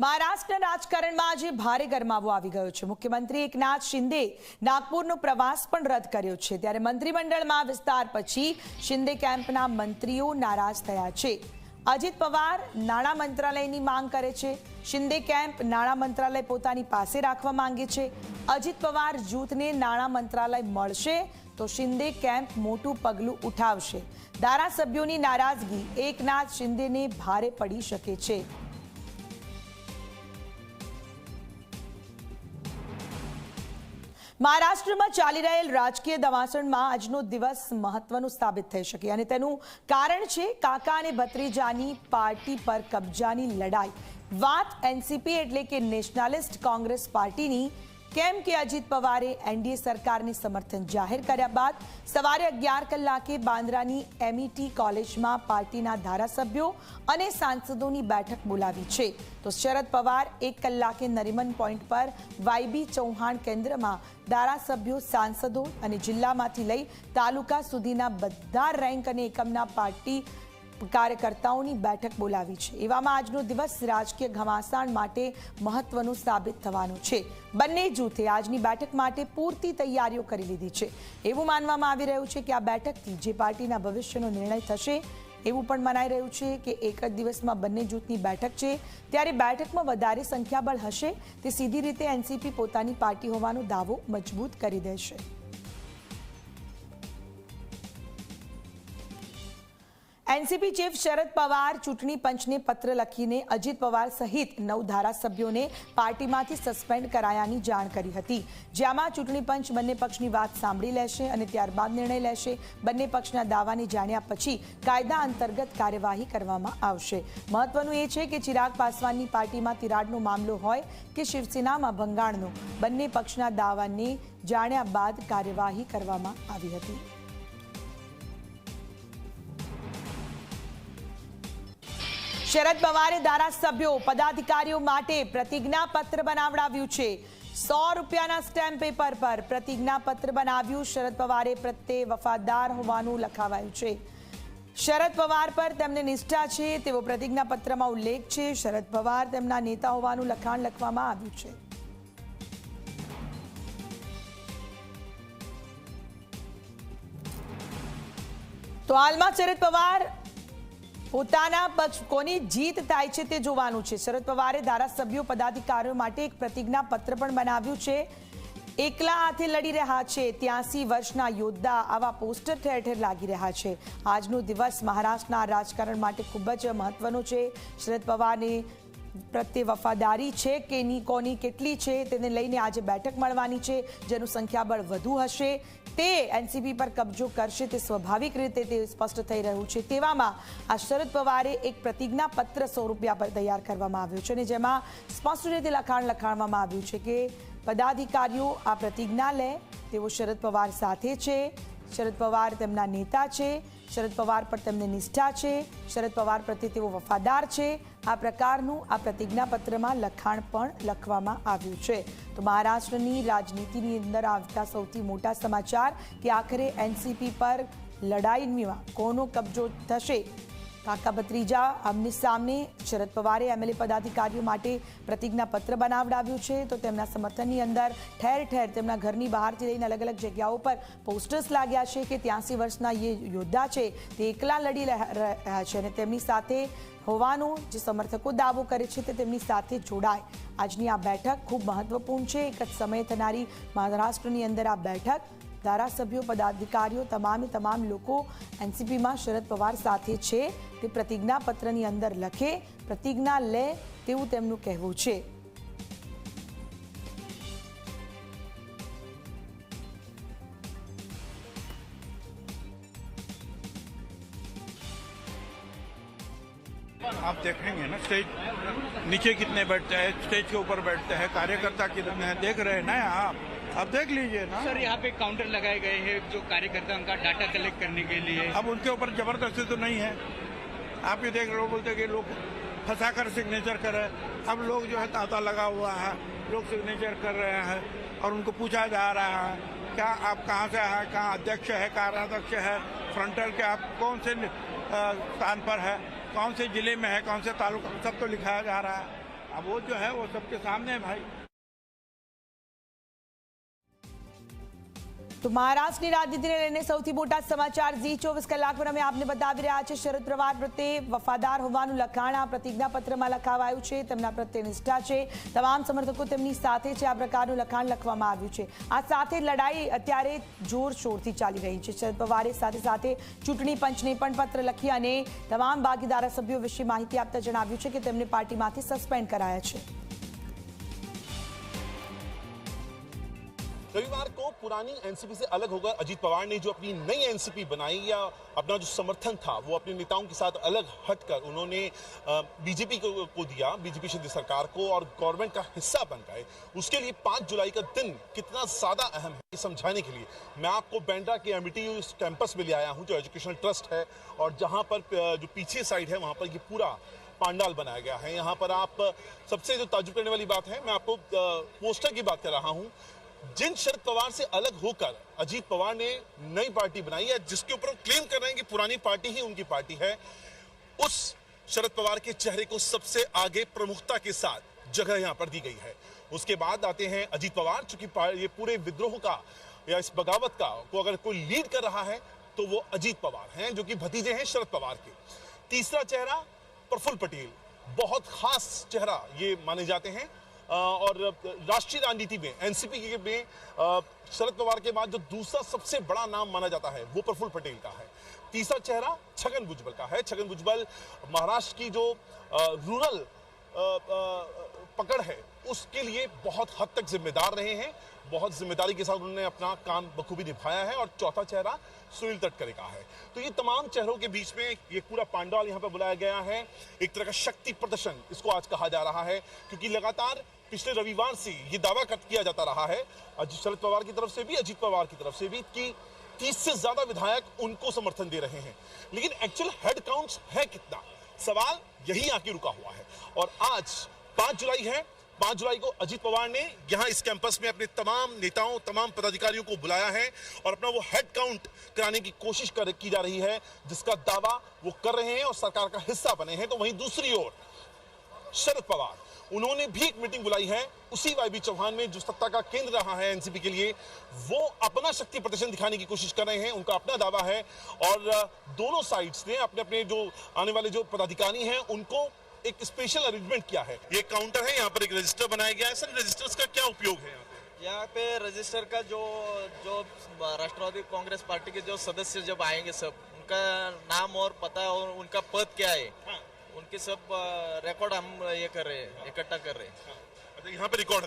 મહારાષ્ટ્રના રાજકારણમાં આજે ભારે ગરમાવો આવી ગયો છે। મુખ્યમંત્રી એકનાથ શિંદે નાગપુરનો પ્રવાસ પણ રદ કર્યો છે। ત્યારે મંત્રીમંડળમાં વિસ્તાર પછી શિંદે કેમ્પના મંત્રીઓ નારાજ થયા છે। અજીત પવાર નાણાં મંત્રાલયની માંગ કરે છે। શિંદે કેમ્પ નાણાં મંત્રાલય પોતાની પાસે રાખવા માંગે છે। અજીત પવાર જૂથને નાણાં મંત્રાલય મળશે તો શિંદે કેમ્પ મોટું પગલું ઉઠાવશે। ધારાસભ્યોની નારાજગી એકનાથ શિંદેને ભારે પડી શકે છે। મહારાષ્ટ્રમાં ચાલી રહેલ રાજકીય દવાસણમાં આજનો દિવસ મહત્વનું સાબિત થઈ શકે અને તેનું કારણ છે કાકા અને ભત્રીજાની પાર્ટી પર કબજાની લડાઈ। વાત એનસીપી એટલે કે નેશનલિસ્ટ કોંગ્રેસ પાર્ટીની। કેમ કે અજીત પવારે એનડીએ સરકારને સમર્થન જાહેર કર્યા બાદ સવારે 11 કલાકે બાંદ્રાની એમઈટી કોલેજમાં પાર્ટીના ધારાસભ્યો અને સાંસદોની બેઠક બોલાવી છે। તો શરદ પવાર 1 કલાકે નરીમન પોઈન્ટ પર વાયબી ચૌહાણ કેન્દ્રમાં ધારાસભ્યો સાંસદો અને જિલ્લામાંથી લઈ તાલુકા સુધીના બધા રેન્ક અને એકમના પાર્ટી કાર્યકર્તાઓની બેઠક બોલાવી છે। એવામાં આજનો દિવસ રાજકીય ઘમાસાણ માટે મહત્વનું સાબિત થવાનું છે। બંને જૂથે આજની બેઠક માટે પૂરતી તૈયારીઓ કરી લીધી છે। એવું માનવામાં આવી રહ્યું છે કે આ બેઠકથી જે પાર્ટીના ભવિષ્યનો નિર્ણય થશે એવું પણ મનાઈ રહ્યું છે કે એક જ દિવસમાં બંને જૂથની બેઠક છે ત્યારે બેઠકમાં વધારે સંખ્યાબળ હશે તે સીધી રીતે એનસીપી પોતાની પાર્ટી હોવાનો દાવો મજબૂત કરી દેશે। એનસીપી ચીફ શરદ પવાર ચૂંટણી પંચને પત્ર લખીને અજીત પવાર સહિત 9 ધારાસભ્યોને પાર્ટીમાંથી સસ્પેન્ડ કરાયાની જાણ કરી હતી। જેમાં ચૂંટણી પંચ બંને પક્ષની વાત સાંભળી લેશે અને ત્યારબાદ નિર્ણય લેશે। બંને પક્ષના દાવાને જાણ્યા પછી કાયદા અંતર્ગત કાર્યવાહી કરવામાં આવશે। મહત્વનું એ છે કે ચિરાગ પાસવાનની પાર્ટીમાં તિરાડનો મામલો હોય કે શિવસેનામાં ભંગાણનો, બંને પક્ષના દાવાને જાણ્યા બાદ કાર્યવાહી કરવામાં આવી હતી। શરદ પવારે ધારાસભ્યો પદાધિકારીઓ માટે પ્રતિજ્ઞાપત્ર બનાવડાવ્યું છે। 100 રૂપિયાના સ્ટેમ્પ પેપર પર પ્રતિજ્ઞાપત્ર બનાવ્યું। શરદ પવારે પ્રત્યે વફાદાર હોવાનું લખાવાયું છે। શરદ પવાર પર તેમને નિષ્ઠા છે તેવો પ્રતિજ્ઞાપત્રમાં ઉલ્લેખ છે। શરદ પવાર તેમના નેતા હોવાનું લખાણ લખવામાં આવ્યું છે। તો હાલમાં શરદ પવાર પોતાના પક્ષ કોની જીત થાય છે તે જોવાનું છે। શરદ પવારે ધારાસભ્યો પદાધિકારીઓ માટે એક પ્રતિજ્ઞાપત્ર પણ બનાવ્યું છે। એકલા હાથે લડી રહ્યા છે 83 વર્ષના યોદ્ધા, આવા પોસ્ટર ઠેર ઠેર લાગી રહ્યા છે। આજનો દિવસ મહારાષ્ટ્રના રાજકારણ માટે ખૂબ જ મહત્વનો છે। શરદ પવારને પ્રત્યે વફાદારી છે કે કોની કેટલી છે તેને લઈને આજે બેઠક મળવાની છે। જેનું સંખ્યાબળ વધુ હશે તે એનસીપી પર કબજો કરશે તે સ્વાભાવિક રીતે તે સ્પષ્ટ થઈ રહ્યું છે। તેવામાં આ શરદ પવારે એક પ્રતિજ્ઞાપત્ર 100 રૂપિયા પર તૈયાર કરવામાં આવ્યું છે અને જેમાં સ્પષ્ટ રીતે લખાણવામાં આવ્યું છે કે પદાધિકારીઓ આ પ્રતિજ્ઞા લે તેઓ શરદ પવાર સાથે છે। શરદ પવાર તેમના નેતા છે। શરદ પવાર પર તેમને નિષ્ઠા છે। શરદ પવાર પ્રત્યે તેઓ વફાદાર છે। આ પ્રકારનું આ પ્રતિજ્ઞાપત્રમાં લખાણ પણ લખવામાં આવ્યું છે। તો મહારાષ્ટ્રની રાજનીતિની અંદર આવતા સૌથી મોટા સમાચાર કે આખરે એનસીપી પર લડાઈમાં કોનો કબજો થશે। કાકા ભત્રીજા આમને સામને। શરદ પવારે એમએલએ પદાધિકારીઓ માટે પ્રતિજ્ઞાપત્ર બનાવડાવ્યું છે તો તેમના સમર્થનની અંદર ઠેર ઠેર તેમના ઘરની બહારથી લઈને અલગ અલગ જગ્યાઓ પર પોસ્ટર્સ લાગ્યા છે કે 83 વર્ષના એ યોદ્ધા છે તે એકલા લડી રહ્યા છે અને તેમની સાથે હોવાનો જે સમર્થકો દાવો કરે છે તે તેમની સાથે જોડાય। આજની આ બેઠક ખૂબ મહત્વપૂર્ણ છે। એક જ સમયે થનારી મહારાષ્ટ્રની અંદર આ બેઠક ધારાસભ્યો પદાધિકારીઓ તમામ લોકો એનસીપીમાં શરદ પવાર સાથે છે તે પ્રતિજ્ઞાપત્રની અંદર લખે, પ્રતિજ્ઞા લે તેવું તેમનું કહેવું છે। आप देखेंगे ना स्टेज नीचे कितने बैठते हैं, स्टेज के ऊपर बैठते हैं, कार्यकर्ता कितने हैं देख रहे हैं ना आप देख लीजिए ना। सर यहाँ पे काउंटर लगाए गए हैं जो कार्यकर्ता उनका डाटा कलेक्ट करने के लिए। अब उनके ऊपर जबरदस्ती तो नहीं है। आप ये देख रहे हो बोलते हैं कि लोग फंसाकर सिग्नेचर कर रहे हैं। अब लोग जो है तांता लगा हुआ है, लोग सिग्नेचर कर रहे हैं और उनको पूछा जा रहा है क्या आप कहाँ से हैं, कहाँ अध्यक्ष है, कार्याध्यक्ष है, फ्रंटल के आप कौन से स्थान पर है, कौन से जिले में है, कौन से तालुका, सब तो लिखाया जा रहा है। अब वो जो है वो सबके सामने है भाई। તો મહારાષ્ટ્રની રાજનીતિને લઈને સૌથી મોટા સમાચાર ઝી 24 કલાક પર અમે આપને બતાવી રહ્યા છે। શરદ પવાર પ્રત્યે વફાદાર હોવાનું લખાણ આ પ્રતિજ્ઞાપત્રમાં લખાવાયું છે। તેમના પ્રત્યે નિષ્ઠા છે, તમામ સમર્થકો તેમની સાથે છે, આ પ્રકારનું લખાણ લખવામાં આવ્યું છે। આ સાથે લડાઈ અત્યારે જોરશોરથી ચાલી રહી છે। શરદ પવારે સાથે સાથે ચૂંટણી પંચને પણ પત્ર લખી અને તમામ બાકી ધારાસભ્યો વિશે માહિતી આપતા જણાવ્યું છે કે તેમને પાર્ટીમાંથી સસ્પેન્ડ કરાયા છે। रविवार को पुरानी एनसीपी से अलग होकर अजीत पवार ने जो अपनी नई एनसीपी बनाई या अपना जो समर्थन था वो अपने नेताओं के साथ अलग हटकर उन्होंने बीजेपी को दिया, बीजेपी शिंदे सरकार को, और गवर्नमेंट का हिस्सा बन गए। उसके लिए 5 जुलाई का दिन कितना ज्यादा अहम है समझाने के लिए मैं आपको बांद्रा के एमिटी कैंपस में ले आया हूं, जो एजुकेशनल ट्रस्ट है, और जहां पर जो पीछे साइड है वहां पर ये पूरा पांडाल बनाया गया है। यहाँ पर आप सबसे जो ताज्जुब करने वाली बात है, मैं आपको पोस्टर की बात कर रहा हूँ। जिन शरद पवार से अलग होकर अजीत पवार ने नई पार्टी बनाई है, जिसके ऊपर वो क्लेम कर रहे हैं कि पुरानी पार्टी ही उनकी पार्टी है, उस शरद पवार के चेहरे को सबसे आगे प्रमुखता के साथ जगह यहां पर दी गई है। उसके बाद आते हैं अजीत पवार, चूंकि ये पूरे विद्रोह का या इस बगावत का को अगर कोई लीड कर रहा है तो वो अजीत पवार हैं, जो कि भतीजे हैं शरद पवार के। तीसरा चेहरा प्रफुल्ल पटेल, बहुत खास चेहरा ये माने जाते हैं, और राष्ट्रीय राजनीति में एनसीपी में शरद पवार के बाद जो दूसरा सबसे बड़ा नाम माना जाता है वो प्रफुल्ल पटेल का है। तीसरा चेहरा छगन भुजबल का है। छगन भुजबल महाराष्ट्र की जो रूरल पकड़ है उसके लिए बहुत हद तक जिम्मेदार रहे हैं, बहुत जिम्मेदारी के साथ उन्होंने अपना काम बखूबी निभाया है। और चौथा चेहरा सुनील तटकरे का है। तो ये तमाम चेहरों के बीच में ये पूरा पांडाल यहाँ पर बुलाया गया है, एक तरह का शक्ति प्रदर्शन इसको आज कहा जा रहा है, क्योंकि लगातार पिछले रविवार से ये दावा किया जाता रहा है शरद पवार की तरफ से भी, अजीत पवार की तरफ से भी, कि 30 से ज्यादा विधायक उनको समर्थन दे रहे हैं। लेकिन एक्चुअल हेड काउंट है कितना, सवाल यही आके रुका हुआ है। और आज 5 जुलाई है। 5 जुलाई को अजीत पवार ने यहां इस कैंपस में अपने तमाम नेताओं, तमाम पदाधिकारियों को बुलाया है और अपना वो हेड काउंट कराने की कोशिश की जा रही है, जिसका दावा वो कर रहे हैं और सरकार का हिस्सा बने हैं। तो वहीं दूसरी ओर शरद पवार, उन्होंने भी एक मीटिंग बुलाई है उसी वाईबी चौहान में, जो सत्ता का केंद्र रहा है एनसीपी के लिए। वो अपना शक्ति प्रदर्शन दिखाने की कोशिश कर रहे हैं, उनका अपना दावा है। और दोनों साइड्स ने अपने अपने जो आने वाले जो पदाधिकारी हैं उनको एक स्पेशल अरेंजमेंट किया है। ये काउंटर है, यहाँ पर एक रजिस्टर बनाया गया है। सर, रजिस्टर्स का क्या उपयोग है यहाँ पे रजिस्टर का जो राष्ट्रवादी कांग्रेस पार्टी के जो सदस्य जब आएंगे, सब उनका नाम और पता और उनका पद क्या है, उनके सब रिकॉर्ड हम ये कर रहे हैं, इकट्ठा कर रहे हैं। अच्छा, यहाँ पे रिकॉर्ड